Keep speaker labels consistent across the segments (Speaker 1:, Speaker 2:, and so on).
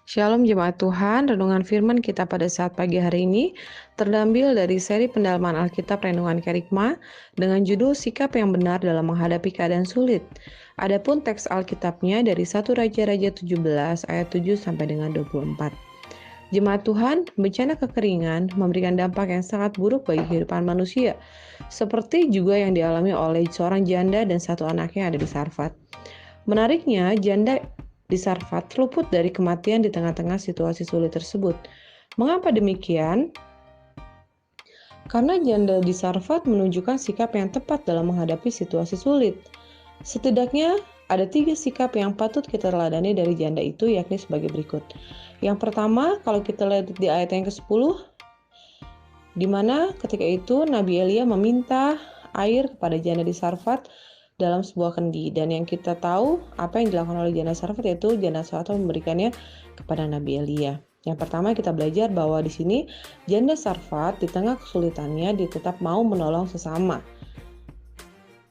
Speaker 1: Shalom jemaat Tuhan, renungan firman kita pada saat pagi hari ini terambil dari seri pendalaman Alkitab Renungan Kerikma dengan judul Sikap yang Benar dalam Menghadapi Keadaan Sulit. Adapun teks Alkitabnya dari 1 Raja-Raja 17 ayat 7 sampai dengan 24. Jemaat Tuhan, bencana kekeringan memberikan dampak yang sangat buruk bagi kehidupan manusia, seperti juga yang dialami oleh seorang janda dan satu anaknya yang ada di Sarfat. Menariknya, janda di Sarfat luput dari kematian di tengah-tengah situasi sulit tersebut. Mengapa demikian? Karena janda di Sarfat menunjukkan sikap yang tepat dalam menghadapi situasi sulit. Setidaknya ada 3 sikap yang patut kita teladani dari janda itu, yakni sebagai berikut. Yang pertama, kalau kita lihat di ayat yang ke-10, di mana ketika itu Nabi Elia meminta air kepada janda di Sarfat dalam sebuah kendi, dan yang kita tahu apa yang dilakukan oleh janda Sarfat yaitu janda Sarfat memberikannya kepada Nabi Elia. Yang pertama kita belajar bahwa di sini janda Sarfat di tengah kesulitannya dia tetap mau menolong sesama.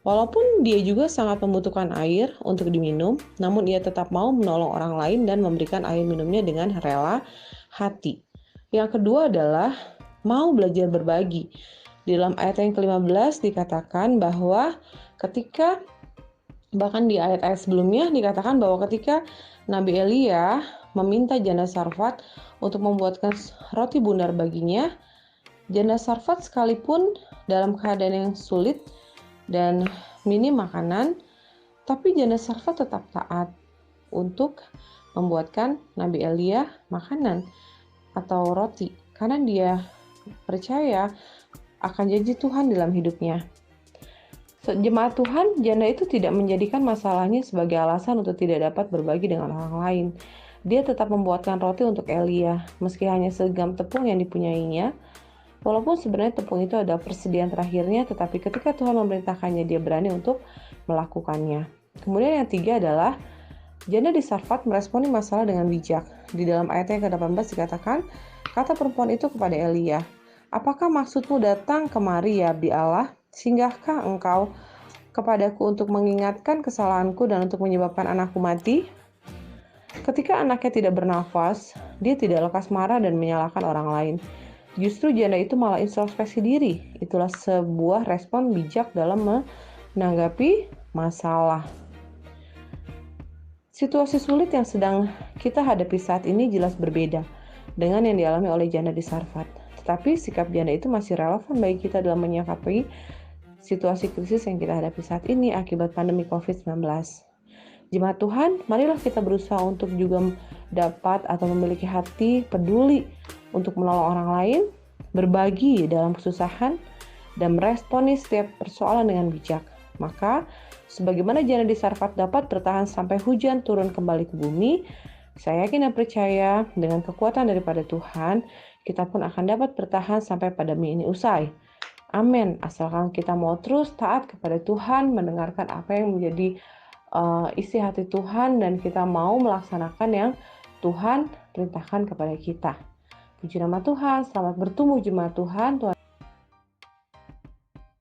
Speaker 1: Walaupun dia juga sangat membutuhkan air untuk diminum, namun ia tetap mau menolong orang lain dan memberikan air minumnya dengan rela hati. Yang kedua adalah mau belajar berbagi. Di dalam ayat yang ke-15 dikatakan bahwa bahkan di ayat-ayat sebelumnya dikatakan bahwa ketika Nabi Elia meminta janda Sarfat untuk membuatkan roti bundar baginya, janda Sarfat sekalipun dalam keadaan yang sulit dan minim makanan, tapi janda Sarfat tetap taat untuk membuatkan Nabi Elia makanan atau roti, karena dia percaya akan janji Tuhan dalam hidupnya. Jemaat Tuhan, janda itu tidak menjadikan masalahnya sebagai alasan untuk tidak dapat berbagi dengan orang lain. Dia tetap membuatkan roti untuk Elia, meski hanya segenggam tepung yang dipunyainya. Walaupun sebenarnya tepung itu adalah persediaan terakhirnya, tetapi ketika Tuhan memerintahkannya, dia berani untuk melakukannya. Kemudian yang 3 adalah janda di Sarfat meresponi masalah dengan bijak. Di dalam ayat yang ke-18 dikatakan, kata perempuan itu kepada Elia, "Apakah maksudmu datang kemari, ya abdi Allah? Singgahkah engkau kepadaku untuk mengingatkan kesalahanku dan untuk menyebabkan anakku mati?" Ketika anaknya tidak bernafas, dia tidak lekas marah dan menyalahkan orang lain. Justru janda itu malah introspeksi diri. Itulah sebuah respon bijak dalam menanggapi masalah. Situasi sulit yang sedang kita hadapi saat ini jelas berbeda dengan yang dialami oleh janda di Sarfat. Tetapi sikap janda itu masih relevan bagi kita dalam menyikapi situasi krisis yang kita hadapi saat ini akibat pandemi COVID-19. Jemaat Tuhan, marilah kita berusaha untuk juga dapat atau memiliki hati peduli untuk menolong orang lain, berbagi dalam kesusahan, dan meresponi setiap persoalan dengan bijak. Maka, sebagaimana janda di Sarfat dapat bertahan sampai hujan turun kembali ke bumi, saya yakin dan percaya dengan kekuatan daripada Tuhan, kita pun akan dapat bertahan sampai pandemi ini usai. Amin. Asalkan kita mau terus taat kepada Tuhan, mendengarkan apa yang menjadi isi hati Tuhan, dan kita mau melaksanakan yang Tuhan perintahkan kepada kita. Puji nama Tuhan, selamat bertumbuh jemaat Tuhan.